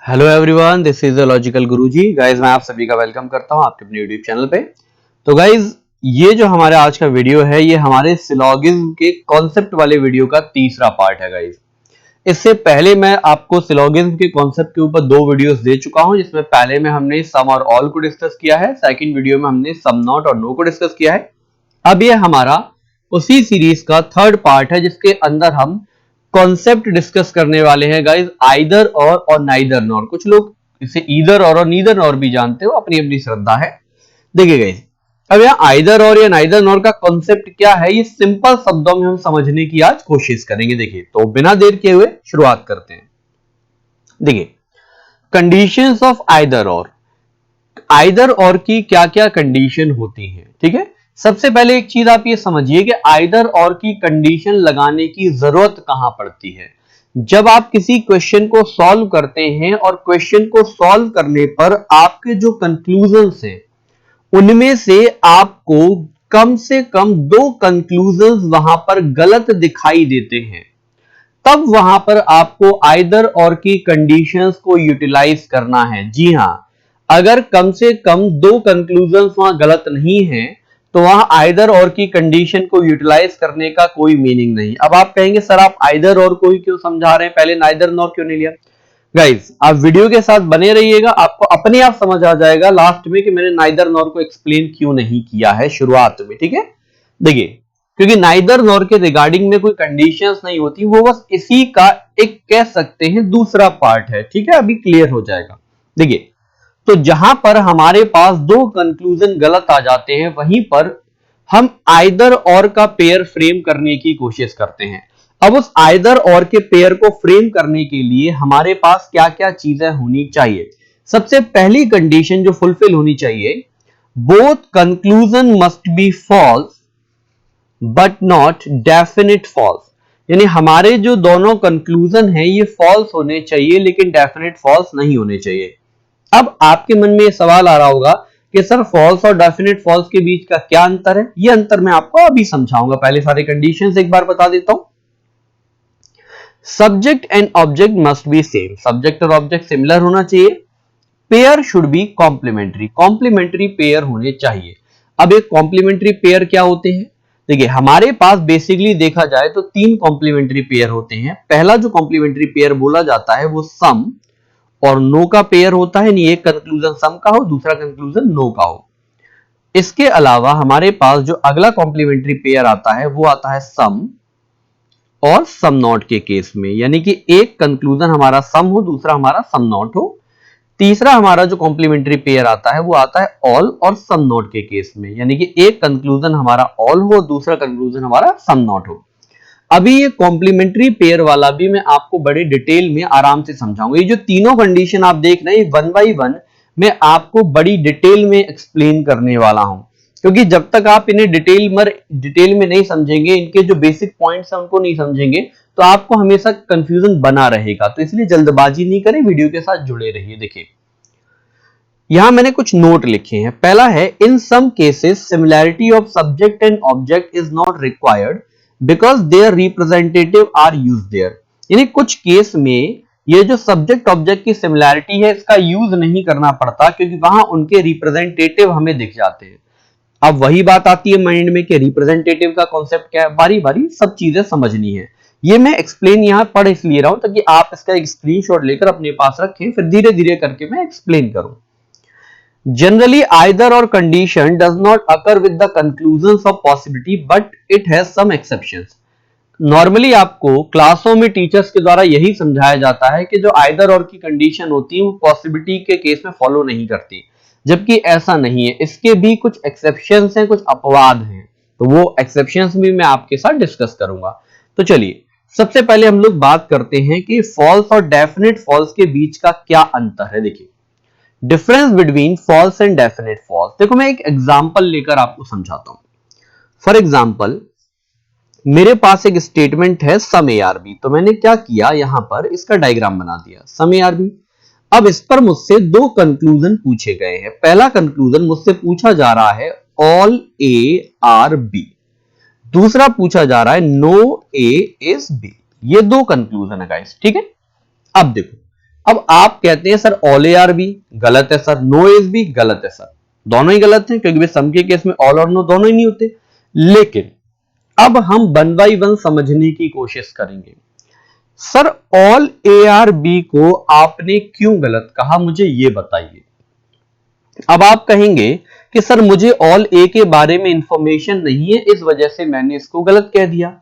Hello everyone, this is the logical Guruji. Guys, मैं आप सभी का वेलकम करता हूं आपके अपने यूट्यूब चैनल पे। तो गाइस, ये जो हमारे आज का वीडियो है, ये हमारे सिलोगिज्म के कॉन्सेप्ट वाले वीडियो का तीसरा पार्ट है। गाइस, इससे पहले मैं आपको सिलोगिज्म के कॉन्सेप्ट के ऊपर दो वीडियोस दे चुका हूं, जिसमें पहले में हमने सम और ऑल को डिस्कस किया है, सेकंड वीडियो में हमने सम नॉट और नो को डिस्कस किया है। अब ये हमारा उसी सीरीज का थर्ड पार्ट है, जिसके अंदर हम कॉन्सेप्ट डिस्कस करने वाले हैं। गाइस, आइदर और नाइदर नॉर। कुछ लोग इसे ईदर और नीदर नॉर भी जानते हो, अपनी अपनी श्रद्धा है। देखिए गाइस, अब यहाँ आइदर और या नाइदर नॉर का कॉन्सेप्ट क्या है, ये सिंपल शब्दों में हम समझने की आज कोशिश करेंगे। देखिए, तो बिना देर किए हुए शुरुआत करते हैं। देखिए, कंडीशंस ऑफ आइदर और की क्या क्या कंडीशन होती हैं। ठीक है, सबसे पहले एक चीज आप ये समझिए कि आइदर और की कंडीशन लगाने की जरूरत कहां पड़ती है। जब आप किसी क्वेश्चन को सॉल्व करते हैं और क्वेश्चन को सॉल्व करने पर आपके जो कंक्लूजन्स हैं, उनमें से आपको कम से कम दो कंक्लूजन्स वहां पर गलत दिखाई देते हैं, तब वहां पर आपको आइदर और की कंडीशंस को यूटिलाइज करना है। जी हां, अगर कम से कम दो कंक्लूजन्स वहां गलत नहीं है, तो वहां आइदर और की कंडीशन को यूटिलाइज करने का कोई मीनिंग नहीं। अब आप कहेंगे, सर आप आइदर और को ही क्यों समझा रहे हैं, पहले नाइदर नॉर क्यों नहीं लिया। गाइस, आप वीडियो के साथ बने रहिएगा, आपको अपने आप समझ आ जाएगा लास्ट में कि मैंने नाइदर नॉर को एक्सप्लेन क्यों नहीं किया है शुरुआत में। ठीक है, देखिए, क्योंकि नाइदर नॉर के रिगार्डिंग में कोई कंडीशंस नहीं होती, वो बस इसी का एक कह सकते हैं दूसरा पार्ट है। ठीक है, अभी क्लियर हो जाएगा। देखिए, तो जहां पर हमारे पास दो कंक्लूजन गलत आ जाते हैं, वहीं पर हम आइदर और का पेयर फ्रेम करने की कोशिश करते हैं। अब उस आइदर और के पेयर को फ्रेम करने के लिए हमारे पास क्या क्या चीजें होनी चाहिए। सबसे पहली कंडीशन जो फुलफिल होनी चाहिए, both conclusion must be false but not definite false. यानी हमारे जो दोनों कंक्लूजन है, ये फॉल्स होने चाहिए, लेकिन डेफिनेट फॉल्स नहीं होने चाहिए। अब आपके मन में यह सवाल आ रहा होगा कि सर, फॉल्स और डेफिनेट फॉल्स के बीच का क्या अंतर है। यह अंतर मैं आपको अभी समझाऊंगा। पहले सारे कंडीशंस एक बार बता देता हूं। Subject and object must be same, subject और ऑब्जेक्ट सिमिलर होना चाहिए। Pair should be complementary, complementary pair होने चाहिए। अब एक कॉम्प्लीमेंट्री पेयर क्या होते हैं, देखिए, हमारे पास बेसिकली देखा जाए तो तीन कॉम्प्लीमेंट्री पेयर होते हैं। पहला जो कॉम्प्लीमेंट्री पेयर बोला जाता है, वो सम और नो का पेयर होता है। नहीं, एक कंक्लूजन सम का हो, दूसरा कंक्लूजन नो का हो। इसके अलावा हमारे पास जो अगला कॉम्प्लीमेंट्री पेयर आता है, वो आता है सम और सम नॉट के केस में, यानी कि एक कंक्लूजन हमारा सम हो, दूसरा हमारा सम नॉट हो। तीसरा हमारा जो कॉम्प्लीमेंट्री पेयर आता है, वो आता है ऑल और सम नॉट के केस में, यानी कि एक कंक्लूजन हमारा ऑल हो, दूसरा कंक्लूजन हमारा सम नॉट हो। अभी ये कॉम्प्लीमेंट्री पेयर वाला भी मैं आपको बड़े डिटेल में आराम से समझाऊंगा। ये जो तीनों कंडीशन आप देख रहे हैं, वन बाई वन मैं आपको बड़ी डिटेल में एक्सप्लेन करने वाला हूं, क्योंकि जब तक आप इन्हें डिटेल में नहीं समझेंगे, इनके जो बेसिक पॉइंट्स हैं उनको नहीं समझेंगे, तो आपको हमेशा कंफ्यूजन बना रहेगा। तो इसलिए जल्दबाजी नहीं करें, वीडियो के साथ जुड़े रहिए। देखिए, यहां मैंने कुछ नोट लिखे हैं। पहला है, in some cases similarity of subject and object is not required because their representative are use there. यानी कुछ केस में ये जो सब्जेक्ट ऑब्जेक्ट की सिमिलैरिटी है, इसका यूज नहीं करना पड़ता, क्योंकि वहां उनके रिप्रेजेंटेटिव हमें दिख जाते हैं। अब वही बात आती है माइंड में कि रिप्रेजेंटेटिव का कॉन्सेप्ट क्या है। बारी बारी सब चीजें समझनी है। ये मैं एक्सप्लेन यहां पढ़ इसलिए रहा हूं ताकि आप इसका एक स्क्रीनशॉट लेकर अपने पास रखें, फिर धीरे धीरे करके मैं एक्सप्लेन करूं। Generally, either or condition does not occur with the conclusions of possibility, but it has some exceptions. Normally आपको क्लासों में टीचर्स के द्वारा यही समझाया जाता है कि जो आइदर और की कंडीशन होती है, वो पॉसिबिलिटी के केस में फॉलो नहीं करती, जबकि ऐसा नहीं है। इसके भी कुछ एक्सेप्शंस हैं, कुछ अपवाद हैं, तो वो एक्सेप्शंस भी मैं आपके साथ डिस्कस करूंगा। तो चलिए, सबसे पहले हम लोग बात करते हैं कि फॉल्स और डेफिनेट फॉल्स के बीच का क्या अंतर है। देखिए, difference between false and definite false. देखो, मैं एक एग्जांपल लेकर आपको समझाता हूं। फॉर एग्जांपल, मेरे पास एक स्टेटमेंट है सम ARB। तो मैंने क्या किया, यहां पर इसका डायग्राम बना दिया, सम ARB। अब इस पर मुझसे दो कंक्लूजन पूछे गए हैं। पहला कंक्लूजन मुझसे पूछा जा रहा है ऑल ARB, दूसरा पूछा जा रहा है नो A is B। ये दो कंक्लूजन है गाइस। ठीक है, अब देखो, अब आप कहते हैं sir all A are B, गलत है सर, नो इज बी, गलत है सर, दोनों ही गलत हैं क्योंकि सम के केस में ऑल और नो दोनों ही नहीं होते। लेकिन अब हम वन बाई वन समझने की कोशिश करेंगे। Sir all A are B को आपने क्यों गलत कहा, मुझे यह बताइए। अब आप कहेंगे कि सर मुझे ऑल ए के बारे में इंफॉर्मेशन नहीं है, इस वजह से मैंने इसको गलत कह दिया।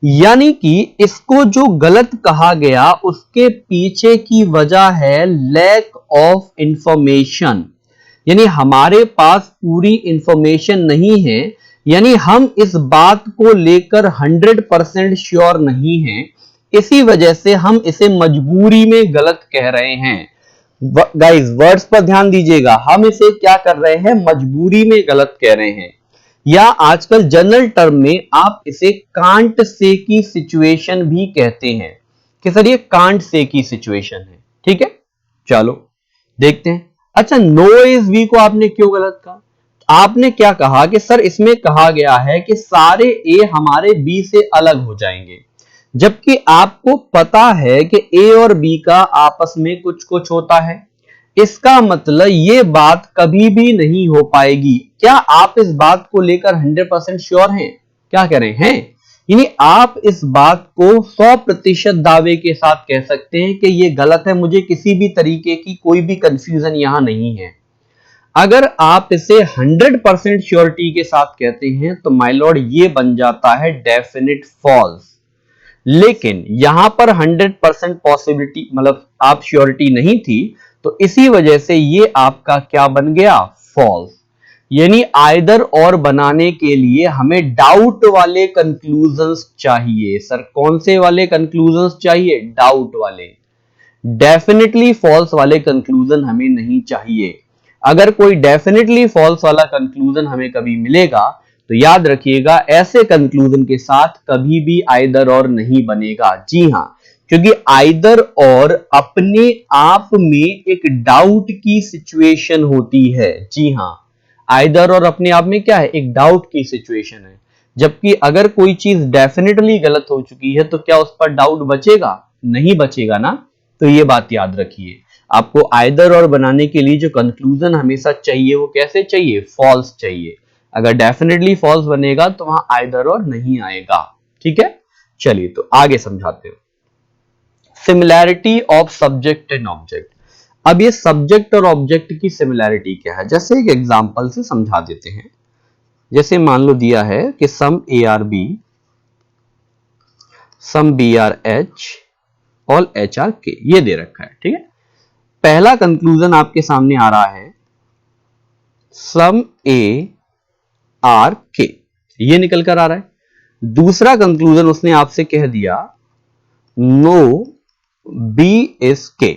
यानी कि इसको जो गलत कहा गया उसके पीछे की वजह है लैक ऑफ इंफॉर्मेशन, यानी हमारे पास पूरी इंफॉर्मेशन नहीं है, यानी हम इस बात को लेकर 100% श्योर नहीं हैं, इसी वजह से हम इसे मजबूरी में गलत कह रहे हैं। गाइस वर्ड्स पर ध्यान दीजिएगा, हम इसे क्या कर रहे हैं, मजबूरी में गलत कह रहे हैं, या आजकल जनरल टर्म में आप इसे कांट से की सिचुएशन भी कहते हैं कि सर ये कांट से की सिचुएशन है। ठीक है, चलो देखते हैं। अच्छा, नो इज वी को आपने क्यों गलत कहा? आपने क्या कहा कि सर इसमें कहा गया है कि सारे ए हमारे बी से अलग हो जाएंगे, जबकि आपको पता है कि ए और बी का आपस में कुछ कुछ होता है। इसका मतलब ये बात कभी भी नहीं हो पाएगी। क्या आप इस बात को लेकर 100% श्योर हैं? क्या कह रहे हैं? यानी आप इस बात को 100% दावे के साथ कह सकते हैं कि ये गलत है, मुझे किसी भी तरीके की कोई भी कंफ्यूजन यहां नहीं है। अगर आप इसे 100% श्योरिटी के साथ कहते हैं तो माय लॉर्ड ये बन जाता है डेफिनेट फॉल्स। लेकिन यहां पर 100% पॉसिबिलिटी मतलब आप श्योरिटी नहीं थी, तो इसी वजह से ये आपका क्या बन गया, फॉल्स। यानी आइदर और बनाने के लिए हमें डाउट वाले कंक्लूजन्स चाहिए। सर कौन से वाले कंक्लूजन्स चाहिए? डाउट वाले। डेफिनेटली फॉल्स वाले कंक्लूजन हमें नहीं चाहिए। अगर कोई डेफिनेटली फॉल्स वाला कंक्लूजन हमें कभी मिलेगा तो याद रखिएगा ऐसे कंक्लूजन के साथ कभी भी आइदर और नहीं बनेगा। जी हां, क्योंकि आइदर और अपने आप में एक डाउट की सिचुएशन होती है। जी हां, आइदर और अपने आप में क्या है, एक डाउट की सिचुएशन है। जबकि अगर कोई चीज डेफिनेटली गलत हो चुकी है तो क्या उस पर डाउट बचेगा? नहीं बचेगा ना। तो ये बात याद रखिए, आपको आइदर और बनाने के लिए जो कंक्लूजन हमेशा चाहिए वो कैसे चाहिए, फॉल्स चाहिए। अगर डेफिनेटली फॉल्स बनेगा तो वहां आइदर और नहीं आएगा। ठीक है, चलिए तो आगे समझाते हैं। Similarity of subject and object. अब ये सब्जेक्ट और ऑब्जेक्ट की सिमिलैरिटी क्या है, जैसे एक एग्जांपल से समझा देते हैं। जैसे मान लो दिया है कि some A are B, some B are H, all H are K, ये दे रखा है। ठीक है, पहला कंक्लूजन आपके सामने आ रहा है सम ए आर के, ये निकल कर आ रहा है। दूसरा कंक्लूजन उसने आपसे कह दिया नो बी इज के।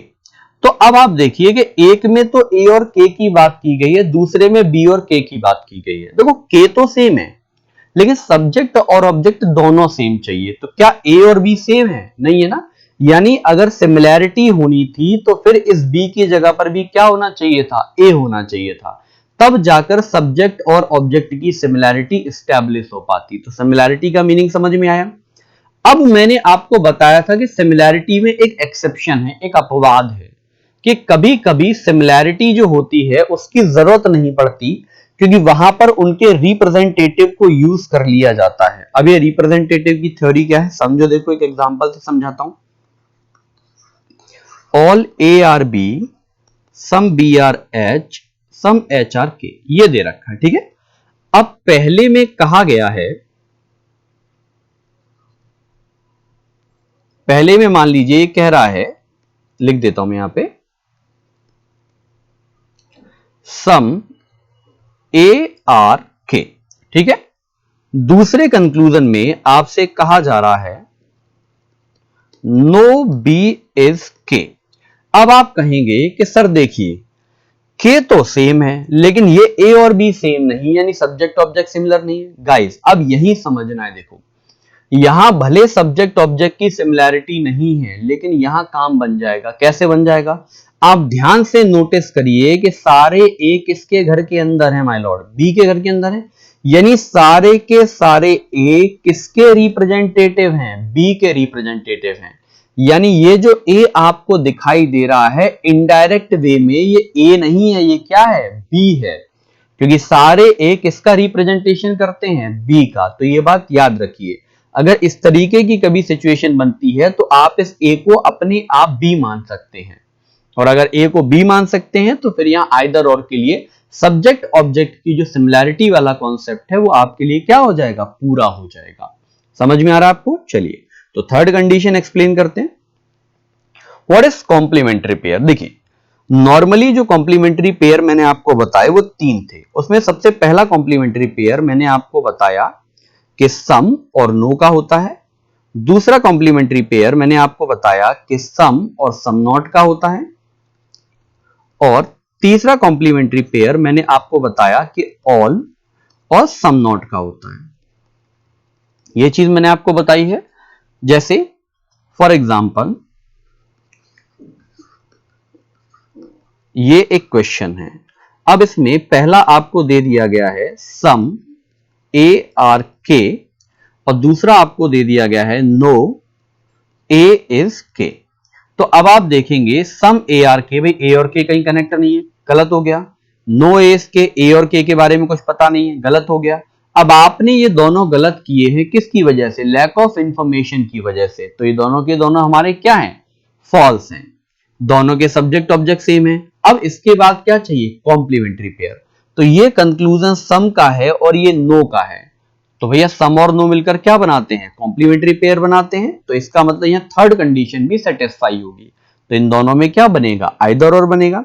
तो अब आप देखिए कि एक में तो ए और के की बात की गई है, दूसरे में बी और के की बात की गई है। देखो के तो सेम है लेकिन सब्जेक्ट और ऑब्जेक्ट दोनों सेम चाहिए, तो क्या ए और बी सेम है? नहीं है ना। यानी अगर सिमिलैरिटी होनी थी तो फिर इस बी की जगह पर भी क्या होना चाहिए था, ए होना चाहिए था, तब जाकर सब्जेक्ट और ऑब्जेक्ट की सिमिलैरिटी एस्टैब्लिश हो पाती। तो सिमिलैरिटी का मीनिंग समझ में आया। अब मैंने आपको बताया था कि सिमिलैरिटी में एक एक्सेप्शन है, एक अपवाद है कि कभी कभी सिमिलैरिटी जो होती है उसकी जरूरत नहीं पड़ती क्योंकि वहां पर उनके रिप्रेजेंटेटिव को यूज कर लिया जाता है। अब ये रिप्रेजेंटेटिव की थ्योरी क्या है समझो, देखो एक एग्जांपल से समझाता हूं। All A are B, some B are H, some H are K, ये दे रखा है। ठीक है, अब पहले में कहा गया है, पहले में मान लीजिए ये कह रहा है, लिख देता हूं मैं यहां पे, सम ए आर के। ठीक है, दूसरे कंक्लूजन में आपसे कहा जा रहा है नो बी इज के। अब आप कहेंगे कि सर देखिए के तो सेम है लेकिन ये ए और बी सेम नहीं, यानी सब्जेक्ट ऑब्जेक्ट सिमिलर नहीं है। गाइस अब यही समझना है, देखो यहां भले सब्जेक्ट ऑब्जेक्ट की सिमिलैरिटी नहीं है लेकिन यहां काम बन जाएगा। कैसे बन जाएगा? आप ध्यान से नोटिस करिए कि सारे ए किसके घर के अंदर है, माय लॉर्ड, बी के घर के अंदर है। यानी सारे के सारे ए किसके रिप्रेजेंटेटिव हैं, बी के रिप्रेजेंटेटिव हैं। यानी ये जो ए आपको दिखाई दे रहा है इनडायरेक्ट वे में, ये ए नहीं है, ये क्या है, बी है, क्योंकि सारे ए किसका रिप्रेजेंटेशन करते हैं, बी का। तो ये बात याद रखिए, अगर इस तरीके की कभी सिचुएशन बनती है तो आप इस ए को अपने आप बी मान सकते हैं, और अगर ए को बी मान सकते हैं तो फिर यहां आइदर और के लिए सब्जेक्ट ऑब्जेक्ट की जो सिमिलैरिटी वाला कॉन्सेप्ट है वो आपके लिए क्या हो जाएगा, पूरा हो जाएगा। समझ में आ रहा है आपको? चलिए, तो थर्ड कंडीशन एक्सप्लेन करते हैं। What is complementary pair? देखिए, नॉर्मली जो कॉम्प्लीमेंट्री पेयर मैंने आपको बताए वो तीन थे। उसमें सबसे पहला कॉम्प्लीमेंट्री पेयर मैंने आपको बताया कि सम और नो का होता है। दूसरा कॉम्प्लीमेंट्री पेयर मैंने आपको बताया कि सम और सम नॉट का होता है। और तीसरा कॉम्प्लीमेंट्री पेयर मैंने आपको बताया कि ऑल और सम नॉट का होता है। यह चीज मैंने आपको बताई है। जैसे फॉर एग्जाम्पल ये एक क्वेश्चन है, अब इसमें पहला आपको दे दिया गया है सम ए आर के, और दूसरा आपको दे दिया गया है नो ए इज के। तो अब आप देखेंगे सम ए आर के, भाई ए और के कहीं कनेक्ट नहीं है, गलत हो गया। नो ए इज के, ए और के बारे में कुछ पता नहीं है, गलत हो गया। अब आपने ये दोनों गलत किए हैं किसकी वजह से, लैक ऑफ इंफॉर्मेशन की वजह से। तो ये दोनों के दोनों हमारे क्या हैं, फॉल्स हैं। दोनों के सब्जेक्ट ऑब्जेक्ट सेम है। अब इसके बाद क्या चाहिए, कॉम्प्लीमेंट्री पेयर। तो ये कंक्लूजन सम का है और ये नो का है, तो भैया सम और नो मिलकर क्या बनाते हैं, कॉम्प्लीमेंट्री पेयर बनाते हैं। तो इसका मतलब यहां थर्ड कंडीशन भी सेटिस्फाई होगी। तो इन दोनों में क्या बनेगा, आइदर और बनेगा।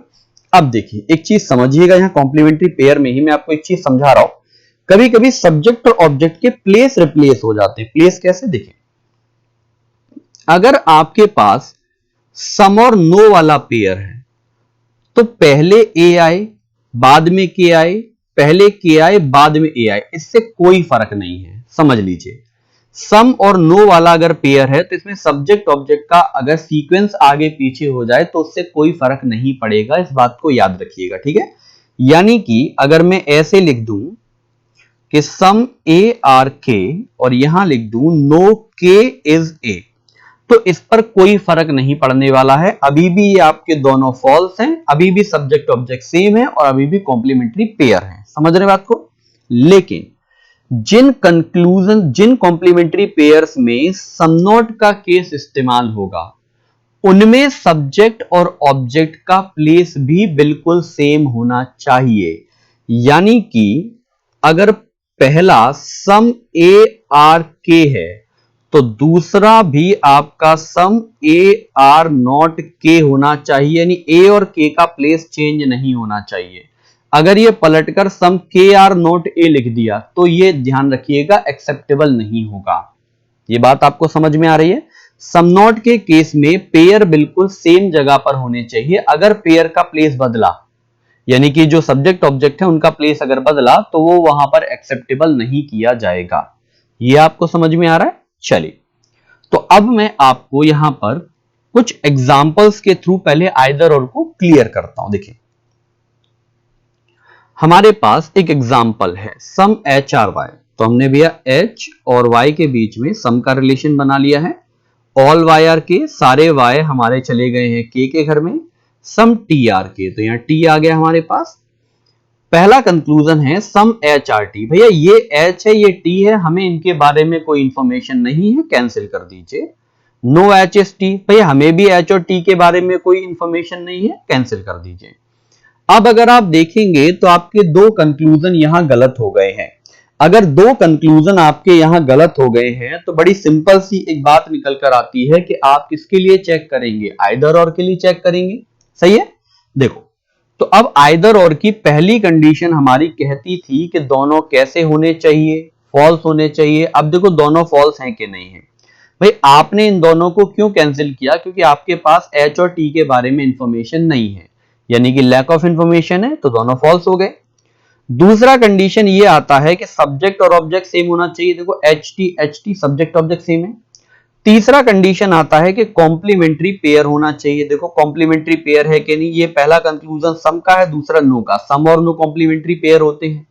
अब देखिए एक चीज समझिएगा, यहां कॉम्प्लीमेंट्री पेयर में ही मैं आपको एक चीज समझा रहा हूं। कभी कभी सब्जेक्ट और ऑब्जेक्ट के प्लेस रिप्लेस हो जाते हैं। प्लेस कैसे, देखिए अगर आपके पास सम और नो वाला पेयर है तो पहले ए आए बाद में के आए, पहले के आए बाद में ए आए, इससे कोई फर्क नहीं है। समझ लीजिए, सम और नो वाला अगर पेयर है तो इसमें सब्जेक्ट ऑब्जेक्ट का अगर सीक्वेंस आगे पीछे हो जाए तो उससे कोई फर्क नहीं पड़ेगा। इस बात को याद रखिएगा, ठीक है। यानी कि अगर मैं ऐसे लिख दूं कि सम ए आर के और यहां लिख दूं नो के इज ए, तो इस पर कोई फर्क नहीं पड़ने वाला है। अभी भी ये आपके दोनों फॉल्स हैं, अभी भी सब्जेक्ट ऑब्जेक्ट सेम है और अभी भी कॉम्प्लीमेंट्री पेयर हैं। समझ रहे बात को? लेकिन जिन कॉम्प्लीमेंट्री पेयर्स में सम नॉट का केस इस्तेमाल होगा उनमें सब्जेक्ट और ऑब्जेक्ट का प्लेस भी बिल्कुल सेम होना चाहिए। यानी कि अगर पहला सम ए आर के है तो दूसरा भी आपका सम ए आर नॉट के होना चाहिए, यानी ए और के का प्लेस चेंज नहीं होना चाहिए। अगर ये पलटकर सम के आर नॉट ए लिख दिया तो ये ध्यान रखिएगा एक्सेप्टेबल नहीं होगा। ये बात आपको समझ में आ रही है? सम नॉट के केस में पेयर बिल्कुल सेम जगह पर होने चाहिए। अगर पेयर का प्लेस बदला, यानी कि जो सब्जेक्ट ऑब्जेक्ट है उनका प्लेस अगर बदला तो वो वहां पर एक्सेप्टेबल नहीं किया जाएगा। ये आपको समझ में आ रहा है? चलिए, तो अब मैं आपको यहां पर कुछ एग्जांपल्स के थ्रू पहले आइदर और को क्लियर करता हूं। देखिए हमारे पास एक एग्जांपल है सम एच आर वाई। तो हमने भैया एच और वाई के बीच में सम का रिलेशन बना लिया है। ऑल वाई आर के, सारे वाई हमारे चले गए हैं के घर में। सम टी आर के, तो यहां टी आ गया हमारे पास। पहला कंक्लूजन है सम एच आर टी। भैया ये एच है ये टी है, हमें इनके बारे में कोई इंफॉर्मेशन नहीं है, कैंसिल कर दीजिए। नो एच एस टी, भैया हमें भी एच और टी के बारे में कोई इंफॉर्मेशन नहीं है, कैंसिल कर दीजिए। अब अगर आप देखेंगे तो आपके दो कंक्लूजन यहां गलत हो गए हैं। अगर दो कंक्लूजन आपके यहां गलत हो गए हैं तो बड़ी सिंपल सी एक बात निकल कर आती है कि आप किसके लिए चेक करेंगे, आइदर और के लिए चेक करेंगे। सही है? देखो, तो अब आइदर और की पहली कंडीशन हमारी कहती थी कि दोनों कैसे होने चाहिए, फॉल्स होने चाहिए। अब देखो दोनों फॉल्स हैं कि नहीं है। भाई आपने इन दोनों को क्यों कैंसिल किया, क्योंकि आपके पास एच और टी के बारे में इंफॉर्मेशन नहीं है, यानी कि लैक ऑफ इंफॉर्मेशन है, तो दोनों फॉल्स हो गए। दूसरा कंडीशन ये आता है कि सब्जेक्ट और ऑब्जेक्ट सेम होना चाहिए। देखो H T subject object same है। तीसरा कंडीशन आता है कि कॉम्प्लीमेंट्री पेयर होना चाहिए। देखो कॉम्प्लीमेंट्री पेयर है कि नहीं, ये पहला कंक्लूजन सम का है, दूसरा नो का। सम और नो कॉम्प्लीमेंट्री पेयर होते हैं,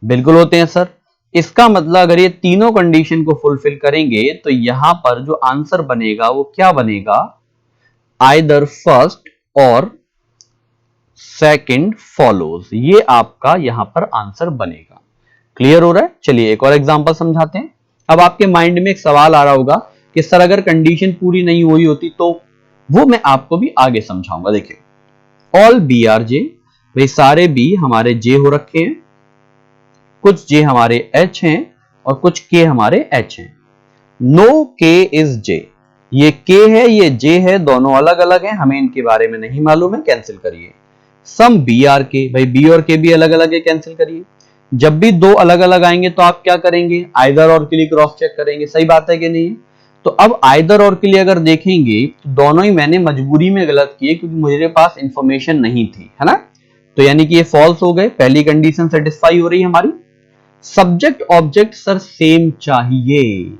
बिल्कुल होते हैं सर। इसका मतलब अगर ये तीनों कंडीशन को फुलफिल करेंगे तो यहां पर जो आंसर बनेगा वो क्या बनेगा, आइदर फर्स्ट और सेकंड फॉलोज, ये आपका यहां पर आंसर बनेगा। क्लियर हो रहा है? चलिए एक और एग्जांपल समझाते हैं। अब आपके माइंड में एक सवाल आ रहा होगा कि सर अगर कंडीशन पूरी नहीं हुई होती तो, वो मैं आपको भी आगे समझाऊंगा। देखिए ऑल बी आर जे, भाई सारे बी हमारे जे हो रखे हैं, कुछ जे हमारे एच हैं और कुछ के हमारे एच हैं। नो के इज जे, ये के है ये जे है, दोनों अलग अलग हैं, हमें इनके बारे में नहीं मालूम है, कैंसिल करिए। सम बी आर के, भाई बी और के भी अलग अलग है, कैंसिल करिए। जब भी दो अलग अलग आएंगे तो आप क्या करेंगे, आइदर और के लिए क्रॉस चेक करेंगे। सही बात है कि नहीं? तो अब आइदर और के लिए अगर देखेंगे तो दोनों ही मैंने मजबूरी में गलत किए क्योंकि मेरे पास इंफॉर्मेशन नहीं थी, है ना। तो यानी कि ये फॉल्स हो गए, पहली कंडीशन सेटिस्फाई हो रही है हमारी। सब्जेक्ट ऑब्जेक्ट सर सेम चाहिए,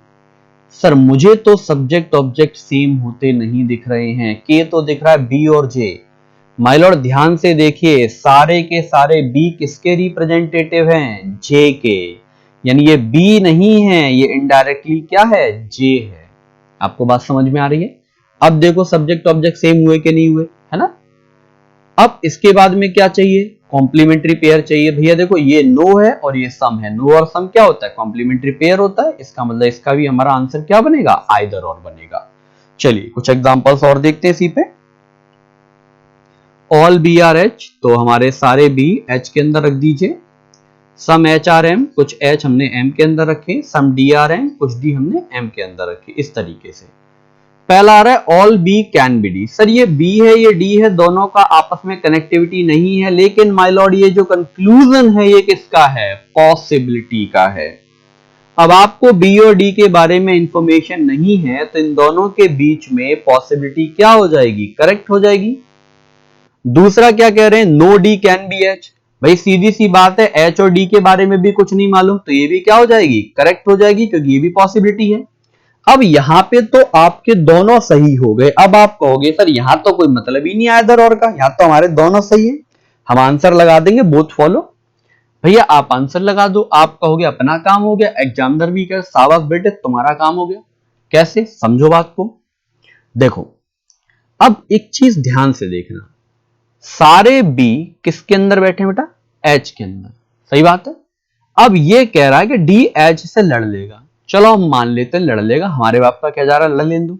सर मुझे तो सब्जेक्ट ऑब्जेक्ट सेम होते नहीं दिख रहे हैं, के तो दिख रहा है बी और जे। माय लॉर्ड ध्यान से देखिए, सारे के सारे बी किसके रिप्रेजेंटेटिव हैं, जे के, यानी ये बी नहीं है, ये इनडायरेक्टली क्या है, जे है। आपको बात समझ में आ रही है? अब देखो सब्जेक्ट ऑब्जेक्ट सेम हुए कि नहीं हुए, है ना। अब इसके बाद में क्या चाहिए, कॉम्प्लीमेंट्री पेयर चाहिए। भैया देखो ये नो है और ये सम है, नो और सम क्या होता है, कॉम्प्लीमेंट्री पेयर होता है। इसका मतलब इसका भी हमारा आंसर क्या बनेगा, आइदर और बनेगा। चलिए कुछ एग्जांपल्स और देखते हैं इसी पे। ऑल बी आर एच, तो हमारे सारे बी एच के अंदर रख दीजिए। सम एच आर एम, कुछ एच हमने एम के अंदर रखे। सम डी आर एम, कुछ डी हमने एम के अंदर रखे। इस तरीके से पहला आ रहा है all B can be D. Sir ये बी है ये डी है, दोनों का आपस में कनेक्टिविटी नहीं है, लेकिन माय लॉर्ड ये जो कंक्लूजन है ये किसका है, पॉसिबिलिटी का है। अब आपको बी और डी के बारे में इंफॉर्मेशन नहीं है तो इन दोनों के बीच में पॉसिबिलिटी क्या हो जाएगी, करेक्ट हो जाएगी। दूसरा क्या कह रहे हैं, no D can be H, भाई सीधी सी बात है, एच और डी के बारे में भी कुछ नहीं मालूम, तो ये भी क्या हो जाएगी, करेक्ट हो जाएगी, क्योंकि ये भी पॉसिबिलिटी है। अब यहां पे तो आपके दोनों सही हो गए। अब आप कहोगे सर यहां तो कोई मतलब ही नहीं आया इधर और का, यहां तो हमारे दोनों सही है, हम आंसर लगा देंगे बोथ फॉलो। भैया आप आंसर लगा दो, आप कहोगे अपना काम हो गया, एग्जामिनर भी कहे शाबाश बेटे तुम्हारा काम हो गया। कैसे, समझो बात को। देखो अब एक चीज ध्यान से देखना, सारे बी किसके अंदर बैठे बेटा, एच के अंदर, सही बात है। अब ये कह रहा है कि डी एच से लड़ लेगा, चलो हम मान लेते हैं लड़ लेगा, हमारे बाप का क्या जा रहा है, लड़ लें दो।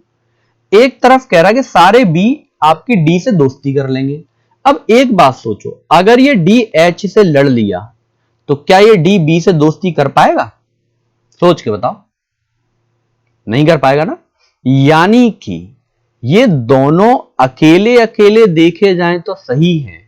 एक तरफ कह रहा है कि सारे बी आपकी डी से दोस्ती कर लेंगे। अब एक बात सोचो, अगर ये डी एच से लड़ लिया तो क्या ये डी बी से दोस्ती कर पाएगा, सोच के बताओ, नहीं कर पाएगा ना। यानी कि ये दोनों अकेले अकेले देखे जाएं तो सही है,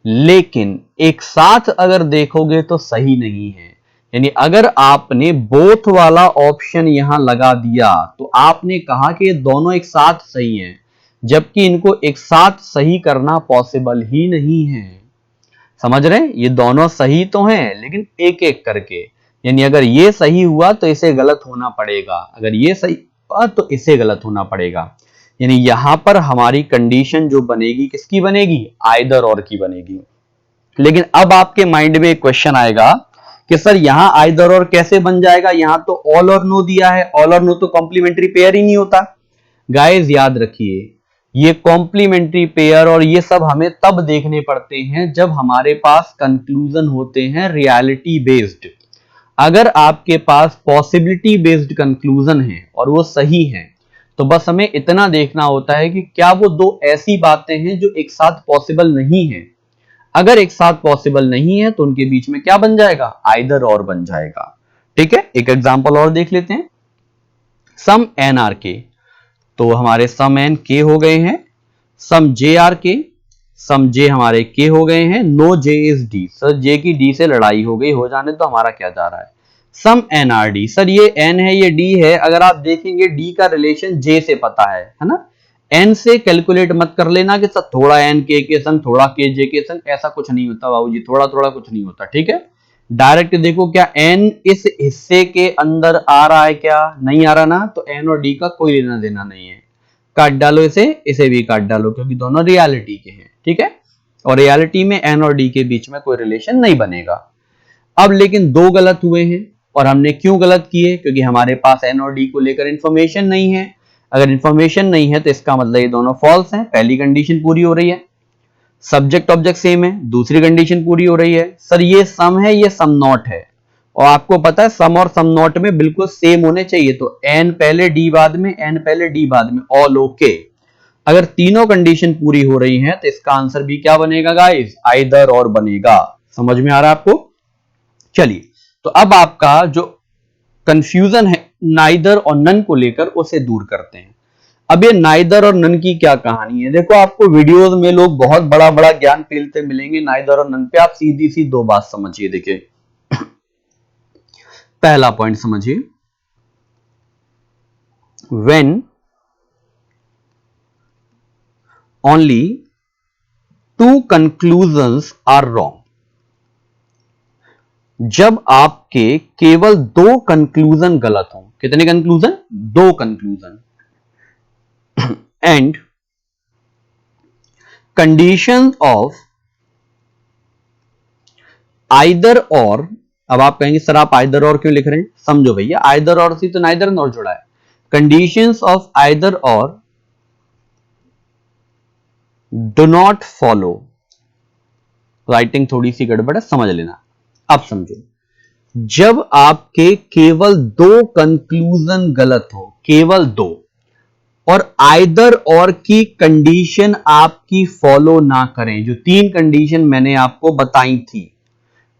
लेकिन एक साथ अगर देखोगे तो सही नहीं है। यानी अगर आपने बोथ वाला ऑप्शन यहां लगा दिया तो आपने कहा कि ये दोनों एक साथ सही हैं, जबकि इनको एक साथ सही करना पॉसिबल ही नहीं है। समझ रहे हैं, ये दोनों सही तो हैं लेकिन एक एक करके, यानी अगर ये सही हुआ तो इसे गलत होना पड़ेगा, अगर ये सही हुआ तो इसे गलत होना पड़ेगा। यानी यहां पर हमारी कंडीशन जो बनेगी किसकी बनेगी, आइदर और की बनेगी। लेकिन अब आपके माइंड में एक क्वेश्चन आएगा कि सर यहां आइदर और कैसे बन जाएगा, यहां तो ऑल और नो दिया है, ऑल और नो तो कॉम्प्लीमेंट्री पेयर ही नहीं होता। गाइस याद रखिए, ये कॉम्प्लीमेंट्री पेयर और ये सब हमें तब देखने पड़ते हैं जब हमारे पास कंक्लूजन होते हैं रियलिटी बेस्ड। अगर आपके पास पॉसिबिलिटी बेस्ड कंक्लूजन है और वो सही है तो बस हमें इतना देखना होता है कि क्या वो दो ऐसी बातें हैं जो एक साथ पॉसिबल नहीं है। अगर एक साथ पॉसिबल नहीं है तो उनके बीच में क्या बन जाएगा, आइदर और बन जाएगा। ठीक है, एक एग्जांपल और देख लेते हैं। सम एन आर के, तो हमारे सम एन के हो गए हैं, सम जे आर के, सम जे हमारे के हो गए हैं, no J is D, sir J की डी से लड़ाई हो गई, हो जाने तो हमारा क्या जा रहा है, सम एन आर डी, सर ये एन है ये डी है, अगर आप देखेंगे डी का रिलेशन जे से पता है ना, एन से कैलकुलेट मत कर लेना कि सर थोड़ा एन के संग थोड़ा के जे के संग, ऐसा कुछ नहीं होता बाबूजी, थोड़ा थोड़ा कुछ नहीं होता। ठीक है, डायरेक्ट देखो क्या एन इस हिस्से के अंदर आ रहा है, क्या नहीं आ रहा ना, तो एन और डी का कोई लेना देना नहीं है, काट डालो इसे, इसे भी काट डालो, क्योंकि दोनों रियलिटी के हैं। ठीक है, और रियलिटी में एन और डी के बीच में कोई रिलेशन नहीं बनेगा। अब लेकिन दो गलत हुए हैं, और हमने क्यों गलत किए? क्योंकि हमारे पास एन और डी को लेकर इंफॉर्मेशन नहीं है। अगर इंफॉर्मेशन नहीं है तो इसका मतलब ये दोनों फॉल्स हैं। पहली कंडीशन पूरी हो रही है, सब्जेक्ट ऑब्जेक्ट सेम है। दूसरी कंडीशन पूरी हो रही है, सर ये सम है, ये सम नॉट है, और आपको पता है सम और सम नॉट में बिल्कुल सेम होने चाहिए, तो एन पहले डी बाद में, एन पहले डी बाद में, ऑल ओके। अगर तीनों कंडीशन पूरी हो रही हैं तो इसका आंसर भी क्या बनेगा गाइस? आइदर और बनेगा। समझ में आ रहा है आपको? चलिए, तो अब आपका जो कंफ्यूजन है नाइदर और नन को लेकर उसे दूर करते हैं। अब ये नाइदर और नन की क्या कहानी है? देखो, आपको वीडियोस में लोग बहुत बड़ा बड़ा ज्ञान फैलते मिलेंगे नाइदर और नन पे। आप सीधी सी दो बात समझिए। देखिए, पहला पॉइंट समझिए, when only two conclusions are wrong, जब आपके केवल दो कंक्लूजन गलत हो। कितने कंक्लूजन? दो conclusion. And condition of either और, अब आप कहेंगे सर आप आइदर और क्यों लिख रहे हैं? समझो भैया, आइदर और से तो नाइदर नॉर जुड़ा है। कंडीशंस ऑफ आइदर और डू नॉट फॉलो। राइटिंग थोड़ी सी गड़बड़ है, समझ लेना। अब समझो, जब आपके केवल दो कंक्लूजन गलत हो, केवल दो, और आइदर और की कंडीशन आपकी फॉलो ना करें, जो तीन कंडीशन मैंने आपको बताई थी,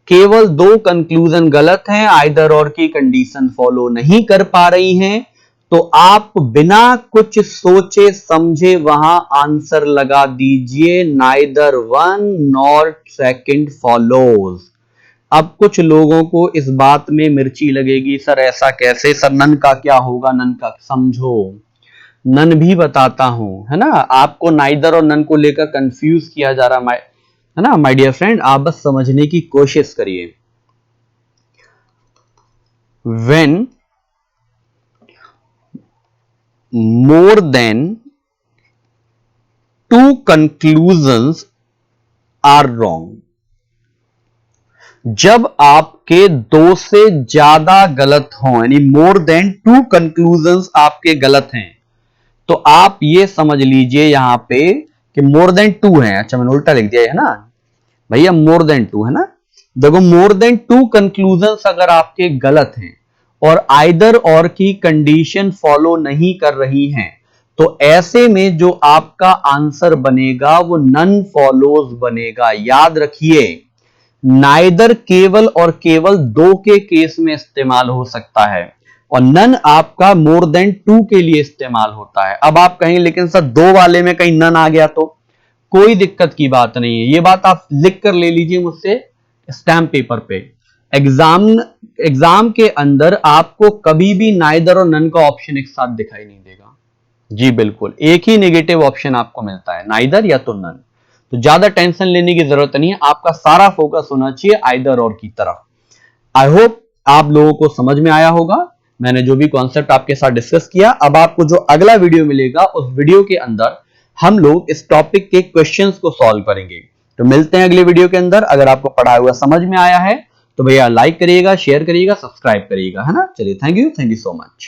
केवल दो कंक्लूजन गलत हैं, आइदर और की कंडीशन फॉलो नहीं कर पा रही हैं, तो आप बिना कुछ सोचे समझे वहां आंसर लगा दीजिए, neither one nor second follows. अब कुछ लोगों को इस बात में मिर्ची लगेगी, सर ऐसा कैसे, सर नन का क्या होगा? नन का समझो, नन भी बताता हूं, है ना। आपको नाइदर और नन को लेकर कंफ्यूज किया जा रहा है ना माय डियर फ्रेंड, आप बस समझने की कोशिश करिए। When more than two conclusions are wrong, जब आपके दो से ज्यादा गलत हों, यानी मोर देन टू कंक्लूजन्स आपके गलत हैं, तो आप ये समझ लीजिए यहां पे कि मोर देन टू है। अच्छा, मैंने उल्टा लिख दिया है ना भैया, मोर देन टू है ना। देखो, मोर देन टू कंक्लूजन्स अगर आपके गलत हैं और आइदर और की कंडीशन फॉलो नहीं कर रही हैं, तो ऐसे में जो आपका आंसर बनेगा वो नन फॉलोज बनेगा। याद रखिए, नाइदर केवल और केवल दो के केस में इस्तेमाल हो सकता है, और नन आपका मोर देन टू के लिए इस्तेमाल होता है। अब आप कहेंगे लेकिन सर दो वाले में कहीं नन आ गया तो? कोई दिक्कत की बात नहीं है, ये बात आप लिख कर ले लीजिए मुझसे स्टैम्प पेपर पे। एग्जाम के अंदर आपको कभी भी नाइदर और नन का ऑप्शन एक साथ दिखाई नहीं देगा। जी बिल्कुल, एक ही नेगेटिव ऑप्शन आपको मिलता है, नाइदर या तो नन। तो ज्यादा टेंशन लेने की जरूरत नहीं है, आपका सारा फोकस होना चाहिए आइदर और की तरफ। आई होप आप लोगों को समझ में आया होगा मैंने जो भी कॉन्सेप्ट आपके साथ डिस्कस किया। अब आपको जो अगला वीडियो मिलेगा उस वीडियो के अंदर हम लोग इस टॉपिक के क्वेश्चंस को सॉल्व करेंगे। तो मिलते हैं अगले वीडियो के अंदर। अगर आपको पढ़ाया हुआ समझ में आया है तो भैया लाइक करिएगा, शेयर करिएगा, सब्सक्राइब करिएगा, है ना। चलिए, थैंक यू सो मच।